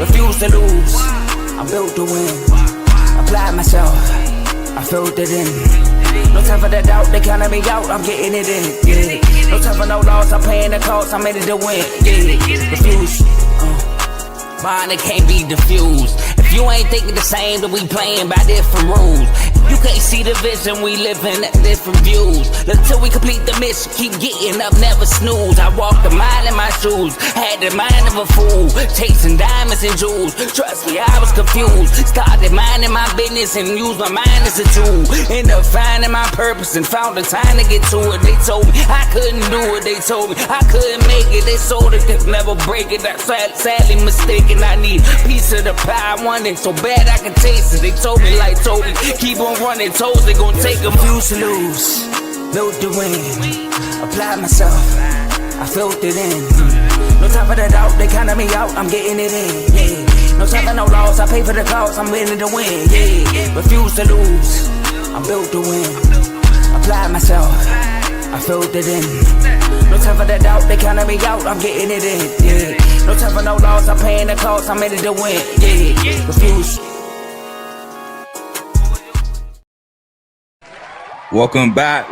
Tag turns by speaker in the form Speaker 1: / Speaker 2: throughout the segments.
Speaker 1: refuse to lose. I'm built to win. Apply myself, I filled it in. No time for the doubt, they counting me out, I'm getting it in. Yeah. No time for no loss, I'm paying the cost, I'm in it to win. Yeah. Refuse. Mine, it can't be diffused. If you ain't thinking the same, then we playing by different rules. You can't see the vision, we living at different views. Until we complete the mission, keep getting up, never snooze. I walked a mile in my shoes, had the mind of a fool, chasing diamonds and jewels. Trust me, I was confused. Started minding my business and used my mind as a tool. Ended up finding my purpose and found the time to get to it. They told me I couldn't do it, they told me I couldn't make it. They sold it, could never break it. That's sadly mistaken. I need a piece of the pie, I want it so bad I can taste it. They told me like told me, keep on running, toes they gon' take them. Refuse to lose, built to win. Apply myself, I filled it in. No time for the doubt, they counting me out, I'm getting it in. Yeah. No time for no loss, I pay for the cost, I'm winning to win. Yeah. Refuse to lose, I'm built to win. Apply myself, I filled it in. No time for the doubt, they counting me out, I'm getting it in. Yeah. No time for no loss, I'm paying the cost, I'm in it to win. Yeah. Refuse.
Speaker 2: Welcome back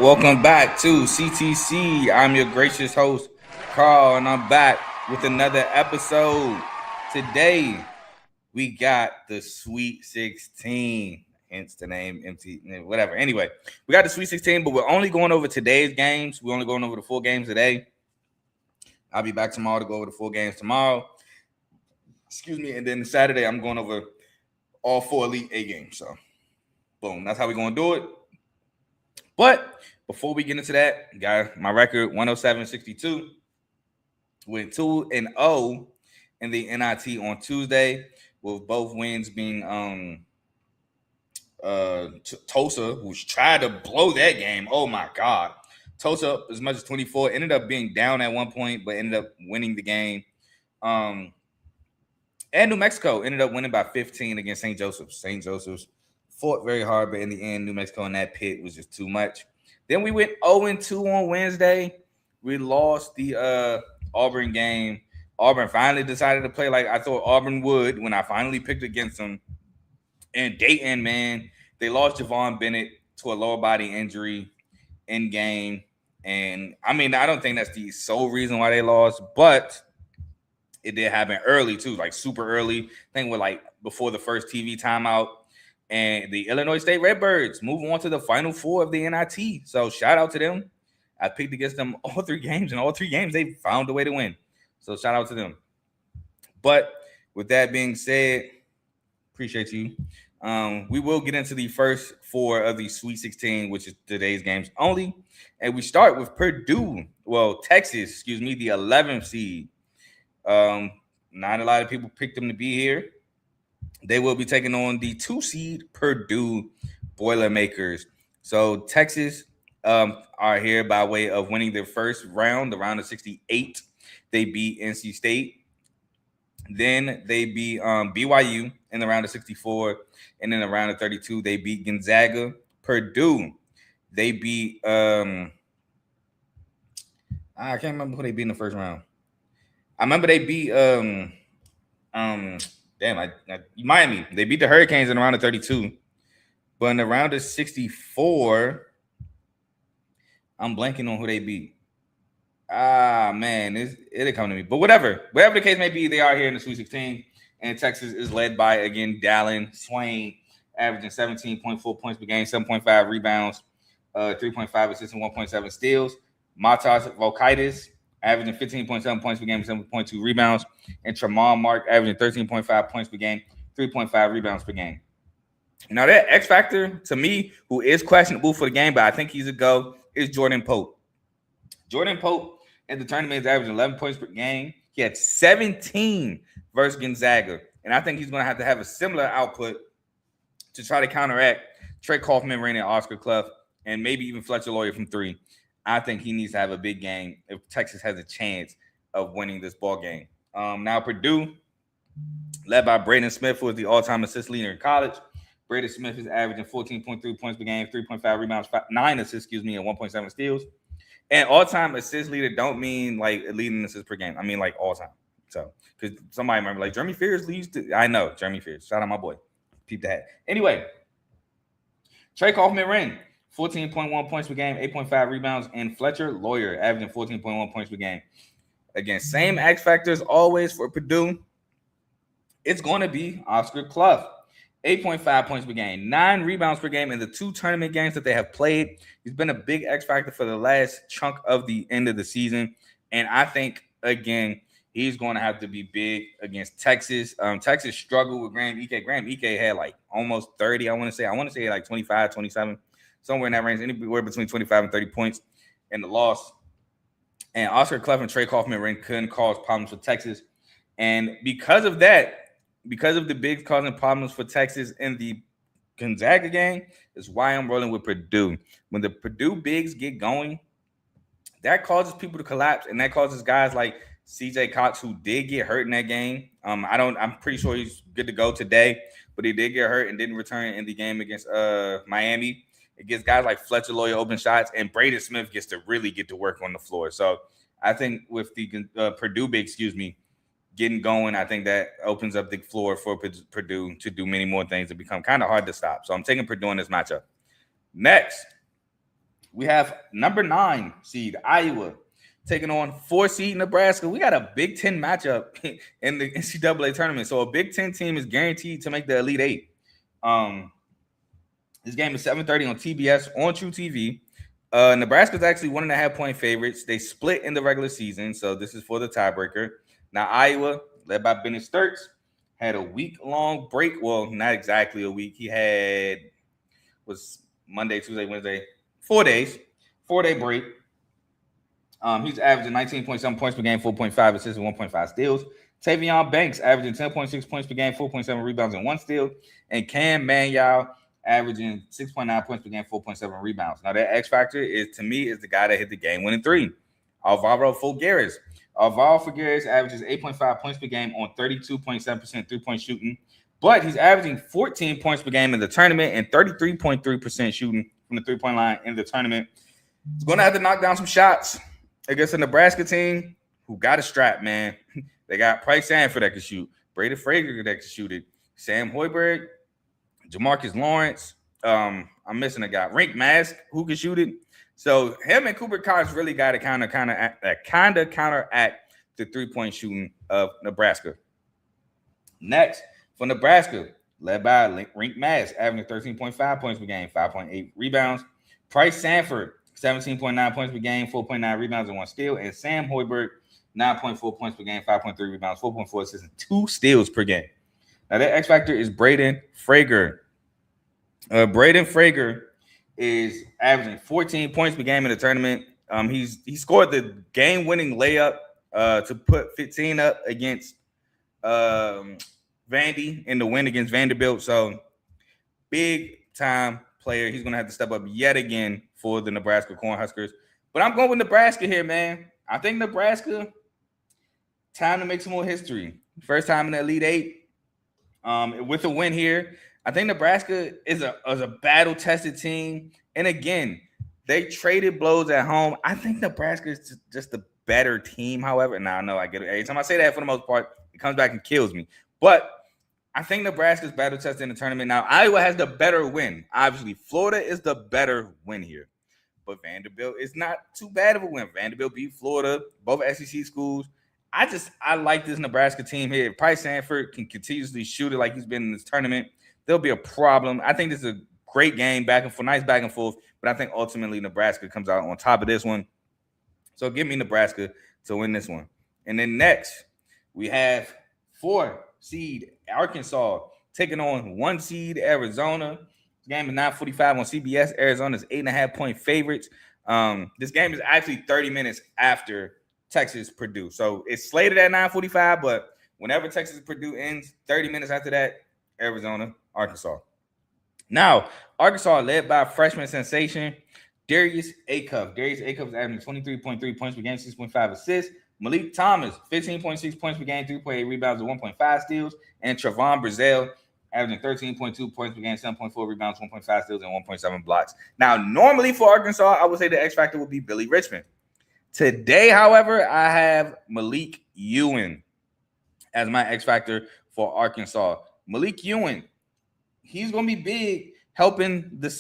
Speaker 2: to CTC. I'm your gracious host, Carl, and I'm back with another episode. Today, we got the Sweet 16, hence the name MT, whatever. Anyway, we got the Sweet 16, but we're only going over today's games. We're only going over the full games today. I'll be back tomorrow to go over the full games tomorrow. Excuse me. And then Saturday, I'm going over all 4 Elite 8 games. So, boom. That's how we're going to do it. But before we get into that, got my record 107-62. Went 2-0 in the NIT on Tuesday, with both wins being Tulsa, who tried to blow that game. Oh my God. Tulsa, as much as 24, ended up being down at one point, but ended up winning the game. And New Mexico ended up winning by 15 against St. Joseph's. St. Joseph's fought very hard, but in the end, New Mexico in that pit was just too much. Then we went 0-2 on Wednesday. We lost the Auburn game. Auburn finally decided to play like I thought Auburn would when I finally picked against them. And Dayton, man, they lost Javon Bennett to a lower body injury in game. And I mean, I don't think that's the sole reason why they lost, but it did happen early too, like super early. I think we're like before the first TV timeout. And the Illinois State Redbirds move on to the Final Four of the NIT. So shout out to them. I picked against them all 3 games, and all 3 games they found a way to win. So shout out to them. But with that being said, appreciate you. We will get into the first 4 of the Sweet 16, which is today's games only. And we start with Purdue. Well, Texas, the 11th seed. Not a lot of people picked them to be here. They will be taking on the 2 seed Purdue Boilermakers. So Texas are here by way of winning their first round, the round of 68. They beat NC State. Then they beat BYU in the round of 64. And in the round of 32, they beat Gonzaga. Purdue, they beat I can't remember who they beat in the first round. I remember they beat Miami. They beat the Hurricanes in the round of 32. But in the round of 64, I'm blanking on who they beat. Man, it'll come to me. But whatever the case may be, they are here in the Sweet 16. And Texas is led by, again, Dallin Swain, averaging 17.4 points per game, 7.5 rebounds, 3.5 assists, and 1.7 steals. Matas Volkaitis, averaging 15.7 points per game, 7.2 rebounds. And Tremont Mark, averaging 13.5 points per game, 3.5 rebounds per game. Now, that X factor, to me, who is questionable for the game, but I think he's a go, is Jordan Pope. Jordan Pope in the tournament is averaging 11 points per game. He had 17 versus Gonzaga. And I think he's going to have a similar output to try to counteract Trey Kaufman, Rainey, Oscar Clough, and maybe even Fletcher Lawyer from 3. I think he needs to have a big game if Texas has a chance of winning this ball game. Now, Purdue, led by Braden Smith, who is the all-time assist leader in college. Braden Smith is averaging 14.3 points per game, 3.5 rebounds, 9 assists, and 1.7 steals. And all-time assist leader don't mean like leading assists per game. I mean like all-time. So, because somebody remember, like, Jeremy Fears leads to, I know, Jeremy Fears. Shout out my boy. Peep the hat. Anyway, Trey Kaufman-Renn, 14.1 points per game, 8.5 rebounds, and Fletcher Lawyer averaging 14.1 points per game. Again, same X factors always for Purdue. It's going to be Oscar Clough. 8.5 points per game, 9 rebounds per game in the 2 tournament games that they have played. He's been a big X factor for the last chunk of the end of the season. And I think, again, he's going to have to be big against Texas. Texas struggled with Graham Ike. Graham Ike had like almost 30, I want to say. I want to say like 25, 27, somewhere in that range, anywhere between 25 and 30 points in the loss. And Oscar Clough and Trey Kaufman-Renn couldn't cause problems for Texas. And because of that, because of the bigs causing problems for Texas in the Gonzaga game, is why I'm rolling with Purdue. When the Purdue bigs get going, that causes people to collapse, and that causes guys like CJ Cox, who did get hurt in that game. I'm pretty sure he's good to go today, but he did get hurt and didn't return in the game against Miami. It gives guys like Fletcher Lawyer open shots, and Braden Smith gets to really get to work on the floor. So I think with the Purdue big, getting going, I think that opens up the floor for Purdue to do many more things that become kind of hard to stop. So I'm taking Purdue in this matchup. Next, we have number 9 seed Iowa taking on 4 seed Nebraska. We got a Big Ten matchup in the NCAA tournament. So a Big Ten team is guaranteed to make the Elite 8. This game is 7:30 on TBS on True TV. Nebraska's actually 1.5 point favorites. They split in the regular season, so this is for the tiebreaker. Now, Iowa, led by Bennett Sturts, had a week-long break. Well, not exactly a week. He was Monday, Tuesday, Wednesday, 4 days, 4-day break. He's averaging 19.7 points per game, 4.5 assists, and 1.5 steals. Tavion Banks averaging 10.6 points per game, 4.7 rebounds, and 1 steal. And Cam Manyao averaging 6.9 points per game, 4.7 rebounds. Now, that X factor is the guy that hit the game-winning 3, Alvaro Figueres. Alvaro Figueres averages 8.5 points per game on 32.7% three-point shooting, but he's averaging 14 points per game in the tournament and 33.3% shooting from the three-point line in the tournament. He's going to have to knock down some shots against a Nebraska team who got a strap, man. They got Price Sanford that can shoot, Brady Frager that can shoot it, Sam Hoiberg, Jamarcus Lawrence. I'm missing a guy, Rink Mask, who can shoot it. So him and Cooper Cox really got to kind of counteract the three-point shooting of Nebraska. Next, for Nebraska, led by Rink Mask, averaging 13.5 points per game, 5.8 rebounds. Price Sanford, 17.9 points per game, 4.9 rebounds, and 1 steal. And Sam Hoiberg, 9.4 points per game, 5.3 rebounds, 4.4 assists, and 2 steals per game. Now, that X factor is Braden Frager. Braden Frager is averaging 14 points per game in the tournament. He scored the game-winning layup to put 15 up against Vandy in the win against Vanderbilt. So, big-time player. He's going to have to step up yet again for the Nebraska Cornhuskers. But I'm going with Nebraska here, man. I think Nebraska, time to make some more history. First time in the Elite 8 with a win here. I think Nebraska is a battle-tested team. And again, they traded blows at home. I think Nebraska is just a better team, however. Now, I know I get it. Every time I say that, for the most part, it comes back and kills me. But I think Nebraska's battle-tested in the tournament. Now, Iowa has the better win. Obviously, Florida is the better win here. But Vanderbilt is not too bad of a win. Vanderbilt beat Florida, both SEC schools. I like this Nebraska team here. If Price Sanford can continuously shoot it like he's been in this tournament, there'll be a problem. I think this is a great game, nice back and forth, but I think ultimately Nebraska comes out on top of this one. So give me Nebraska to win this one. And then next, we have 4 seed Arkansas taking on 1 seed Arizona. This game is 9:45 on CBS. Arizona's 8.5 point favorites. This game is actually 30 minutes after Texas Purdue. So it's slated at 9:45, but whenever Texas Purdue ends, 30 minutes after that, Arizona, Arkansas. Now, Arkansas led by freshman sensation Darius Acuff. Darius Acuff is averaging 23.3 points per game, 6.5 assists. Malik Thomas, 15.6 points per game, 3.8 rebounds, and 1.5 steals. And Trevon Brazell, averaging 13.2 points per game, 7.4 rebounds, 1.5 steals, and 1.7 blocks. Now, normally for Arkansas, I would say the X factor would be Billy Richmond. Today, however, I have Malik Ewing. as my X factor for Arkansas. Malik Ewing, he's going to be big, helping against the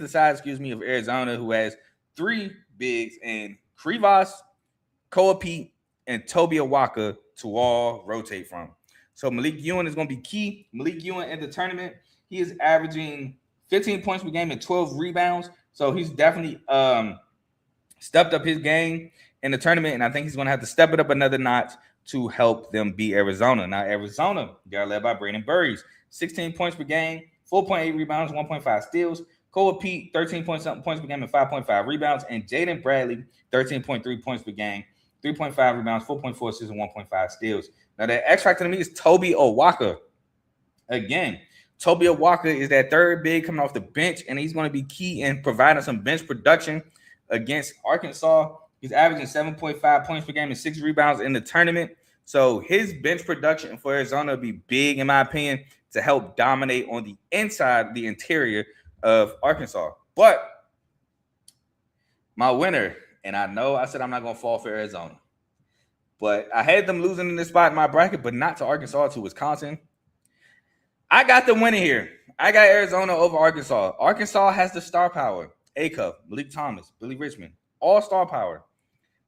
Speaker 2: size, of Arizona, who has 3 bigs in Krivas, Koa Pete, and Toby Awaka to all rotate from. So Malik Ewing is going to be key. Malik Ewing in the tournament, he is averaging 15 points per game and 12 rebounds. So he's definitely stepped up his game in the tournament, and I think he's going to have to step it up another notch to help them beat Arizona. Now, Arizona, they're led by Brandon Burries, 16 points per game, 4.8 rebounds, 1.5 steals. Koa Pete, 13 points per game and 5.5 rebounds. And Jaden Bradley, 13.3 points per game, 3.5 rebounds, 4.4 assists, and 1.5 steals. Now, the X factor to me is Toby Awaka. Again, Toby Awaka is that third big coming off the bench, and he's going to be key in providing some bench production against Arkansas. He's averaging 7.5 points per game and 6 rebounds in the tournament. So his bench production for Arizona will be big, in my opinion, to help dominate on the inside, the interior of Arkansas. But my winner, and I know I said I'm not going to fall for Arizona, but I had them losing in this spot in my bracket, but not to Arkansas, to Wisconsin. I got the winner here. I got Arizona over Arkansas. Arkansas has the star power. Acuff, Malik Thomas, Billy Richmond, all star power.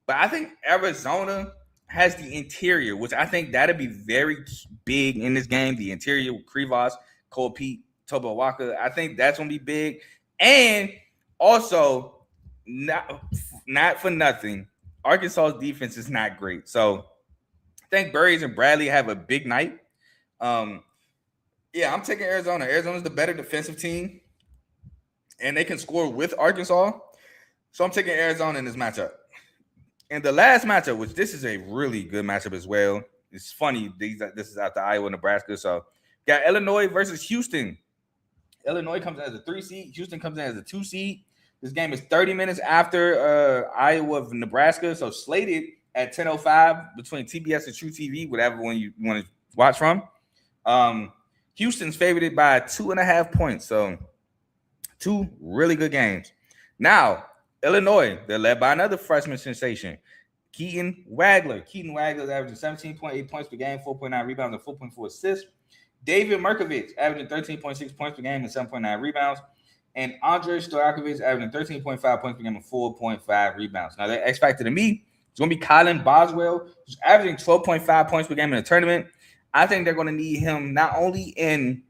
Speaker 2: But I think Arizona has the interior, which I think that'd be very big in this game. The interior with Krivas, Cole Pete, Toby Awaka. I think that's going to be big. And also, not for nothing, Arkansas's defense is not great. So I think Burries and Bradley have a big night. Yeah, I'm taking Arizona. Arizona's the better defensive team, and they can score with Arkansas. So I'm taking Arizona in this matchup. And the last matchup, which this is a really good matchup as well. It's funny, this is after Iowa, Nebraska. So got Illinois versus Houston. Illinois comes in as a 3 seed. Houston comes in as a 2 seed. This game is 30 minutes after Iowa, Nebraska. So slated at 10:05 between TBS and True TV, whatever one you want to watch from. Houston's favored by 2.5 points. So 2 really good games. Now, Illinois, they're led by another freshman sensation, Keaton Wagler. Keaton Wagler is averaging 17.8 points per game, 4.9 rebounds, and 4.4 assists. David Merkovich averaging 13.6 points per game and 7.9 rebounds. And Andrei Stojakovic averaging 13.5 points per game and 4.5 rebounds. Now, the X factor to me is going to be Colin Boswell, who's averaging 12.5 points per game in the tournament. I think they're going to need him not only in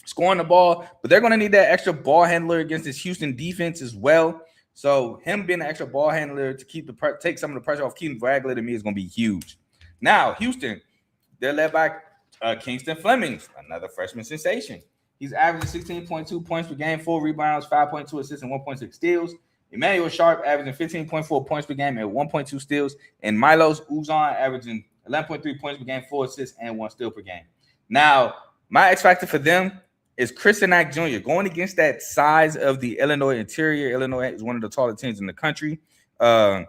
Speaker 2: scoring the ball, but they're going to need that extra ball handler against this Houston defense as well. So him being an extra ball handler to take some of the pressure off Keaton Wagler to me is going to be huge. Now, Houston, they're led by Kingston Flemings, another freshman sensation. He's averaging 16.2 points per game, 4 rebounds, 5.2 assists, and 1.6 steals. Emmanuel Sharp averaging 15.4 points per game and 1.2 steals. And Milos Uzan averaging 11.3 points per game, 4 assists, and 1 steal per game. Now, my X factor for them is Christian Jr. going against that size of the Illinois interior. Illinois is one of the taller teams in the country. I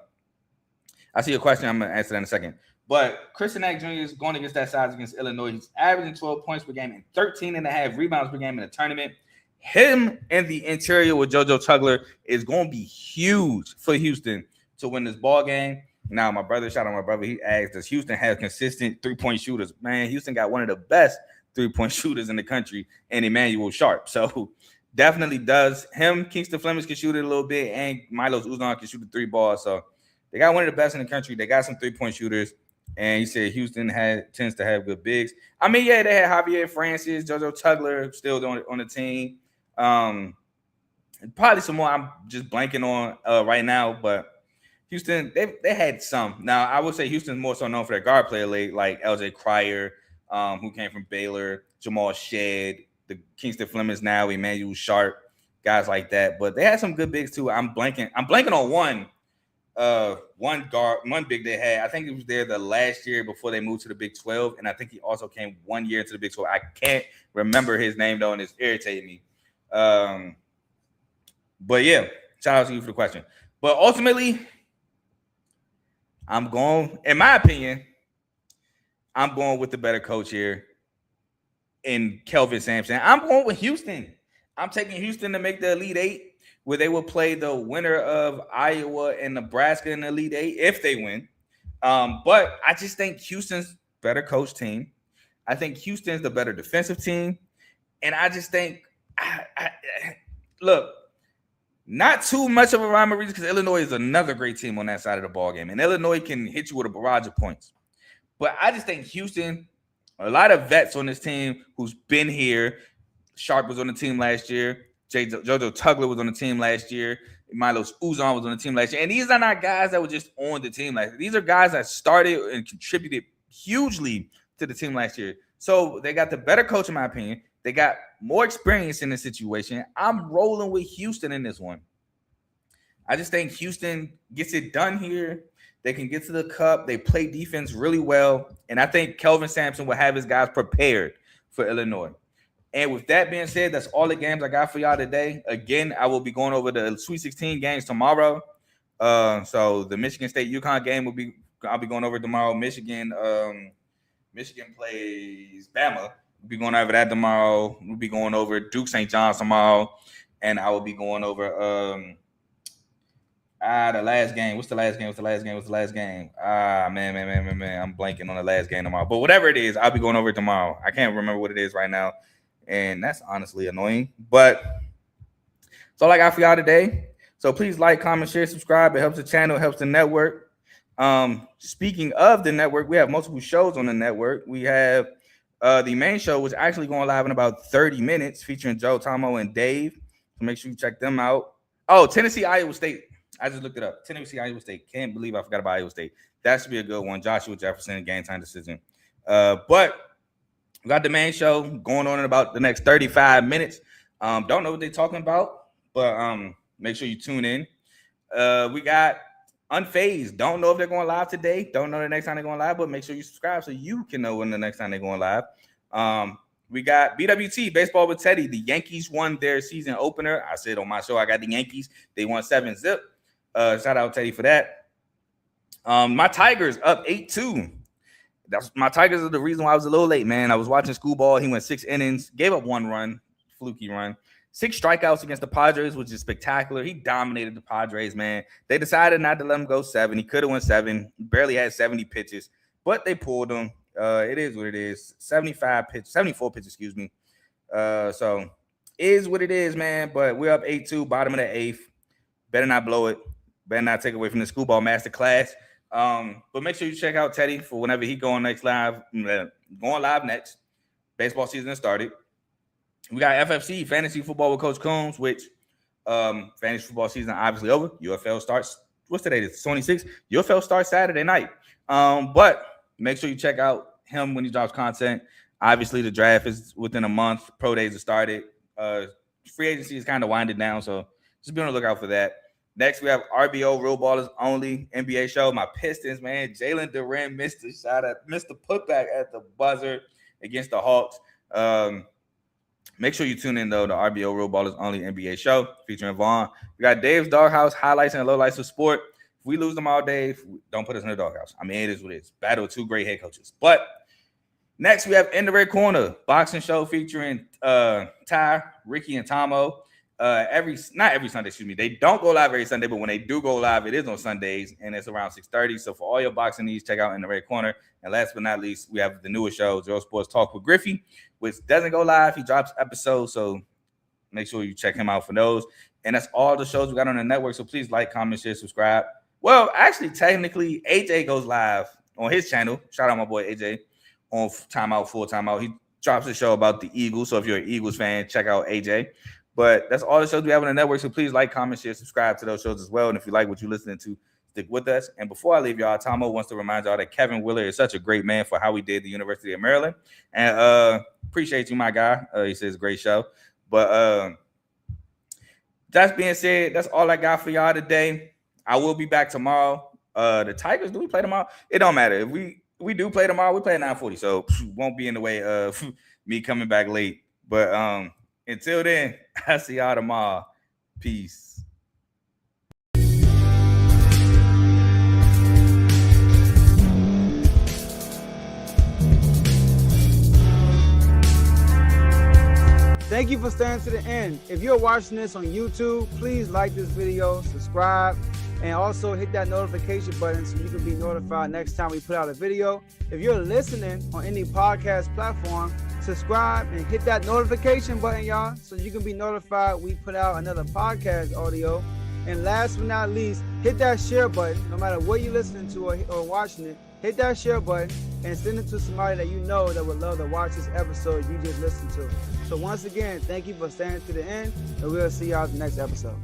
Speaker 2: see a question. I'm going to answer that in a second. But Christian Jr. is going against that size against Illinois. He's averaging 12 points per game and 13.5 rebounds per game in the tournament. Him in the interior with JoJo Tugler is going to be huge for Houston to win this ball game. Now, my brother, shout out my brother, he asked, does Houston have consistent three-point shooters? Man, Houston got one of the best three-point shooters in the country, and Emmanuel Sharp. So definitely does. Him, Kingston Flemings can shoot it a little bit, and Milos Uzan can shoot the 3 ball. So they got one of the best in the country. They got some three-point shooters. And he said Houston tends to have good bigs. I mean, yeah, they had Javier Francis, JoJo Tugler still on the team. Probably some more I'm just blanking on right now, but Houston, they had some. Now, I would say Houston's more so known for their guard player like LJ Cryer, who came from Baylor, Jamal Shedd, the Kingston Flemings now, Emmanuel Sharp, guys like that. But they had some good bigs too. I'm blanking on one big they had. I think it was there the last year before they moved to the Big 12, and I think he also came 1 year into the Big 12. I can't remember his name though, and it's irritating me. But yeah, shout out to you for the question. But ultimately, I'm going, in my opinion, I'm going with the better coach here in Kelvin Sampson. I'm going with Houston. I'm taking Houston to make the Elite Eight, where they will play the winner of Iowa and Nebraska in the Elite Eight if they win. But I just think Houston's better coach team. I think Houston's the better defensive team. And I just think, look, not too much of a rhyme or reason because Illinois is another great team on that side of the ball game. And Illinois can hit you with a barrage of points. But I just think Houston, a lot of vets on this team who's been here. Sharp was on the team last year. JoJo Tugler was on the team last year. Milos Uzan was on the team last year. And these are not guys that were just on the team last year. These are guys that started and contributed hugely to the team last year. So they got the better coach, in my opinion. They got more experience in this situation. I'm rolling with Houston in this one. I just think Houston gets it done here. They can get to the cup. They play defense really well. And I think Kelvin Sampson will have his guys prepared for Illinois. And with that being said, that's all the games I got for y'all today. Again, I will be going over the Sweet 16 games tomorrow. So the Michigan State-UConn game I'll be going over tomorrow. Michigan plays Bama. We'll be going over that tomorrow. We'll be going over Duke St. John's tomorrow. And I will be going over the last game. What's the last game? Man. I'm blanking on the last game tomorrow. But whatever it is, I'll be going over it tomorrow. I can't remember what it is right now. And that's honestly annoying. But that's all I got for y'all today. So please like, comment, share, subscribe. It helps the channel, it helps the network. Speaking of the network, we have multiple shows on the network. We have the main show, which is actually going live in about 30 minutes, featuring Joe, Tomo, and Dave. So make sure you check them out. Oh, Tennessee, Iowa State. I just looked it up. Tennessee, Iowa State. Can't believe I forgot about Iowa State. That should be a good one. Joshua Jefferson, game time decision. But we got the main show going on in about the next 35 minutes. Don't know what they're talking about, but make sure you tune in. We got Unfazed. Don't know if they're going live today. Don't know the next time they're going live, but make sure you subscribe so you can know when the next time they're going live. We got BWT, Baseball with Teddy. The Yankees won their season opener. I said on my show, I got the Yankees. They won 7-0. Shout out Teddy for that. My Tigers up 8-2. My Tigers are the reason why I was a little late, man. I was watching school ball. He went 6 innings, gave up 1 run, fluky run. 6 strikeouts against the Padres, which is spectacular. He dominated the Padres, man. They decided not to let him go 7. He could have went 7. Barely had 70 pitches, but they pulled him. It is what it is. 74 pitches, excuse me. So is what it is, man. But we're up 8-2, bottom of the 8th. Better not blow it. Better not take away from the School Ball Master Class. But make sure you check out Teddy for whenever he going live next. Baseball season has started. We got FFC, Fantasy Football with Coach Coombs, which fantasy football season obviously over. UFL starts, what's today? It's 26th. UFL starts Saturday night. But make sure you check out him when he drops content. Obviously, the draft is within a month. Pro days have started. Free agency is kind of winding down, so just be on the lookout for that. Next, we have RBO, Real Ballers Only, NBA show. My Pistons, man. Jalen Duren missed the putback at the buzzer against the Hawks. Make sure you tune in, though, the RBO, Real Ballers Only NBA show featuring Vaughn. We got Dave's Doghouse, highlights and lowlights of sport. If we lose them all, Dave, don't put us in the doghouse. I mean, it is what it is. Battle of 2 great head coaches. But next, we have In the Red Corner, boxing show featuring Ty, Ricky, and Tomo. Not every Sunday, excuse me. They don't go live every Sunday, but when they do go live, it is on Sundays, and it's around 6:30. So for all your boxing needs, check out In the Red Corner. And last but not least, we have the newest show, Zero Sports Talk with Griffey, which doesn't go live. He drops episodes, so make sure you check him out for those. And that's all the shows we got on the network. So please like, comment, share, subscribe. Well, actually, technically, AJ goes live on his channel. Shout out my boy AJ on Timeout, Full Timeout. He drops a show about the Eagles. So if you're an Eagles fan, check out AJ. But that's all the shows we have on the network. So please like, comment, share, subscribe to those shows as well. And if you like what you're listening to, stick with us. And before I leave y'all, Tomo wants to remind y'all that Kevin Willer is such a great man for how he did the University of Maryland. And appreciate you, my guy. He says great show. But that being said, that's all I got for y'all today. I will be back tomorrow. The Tigers, do we play tomorrow? It don't matter. If we do play tomorrow, we play at 9:40. So won't be in the way of me coming back late. But until then, I'll see y'all tomorrow. Peace.
Speaker 3: Thank you for staying to the end. If you're watching this on YouTube, please like this video, subscribe, And also hit that notification button so you can be notified next time we put out a video. If you're listening on any podcast platform, subscribe and hit that notification button, y'all, so you can be notified we put out another podcast audio. And last but not least, hit that share button. No matter what you're listening to or watching it, hit that share button and send it to somebody that you know that would love to watch this episode you just listened to. So once again, thank you for staying to the end, and we'll see y'all in the next episode.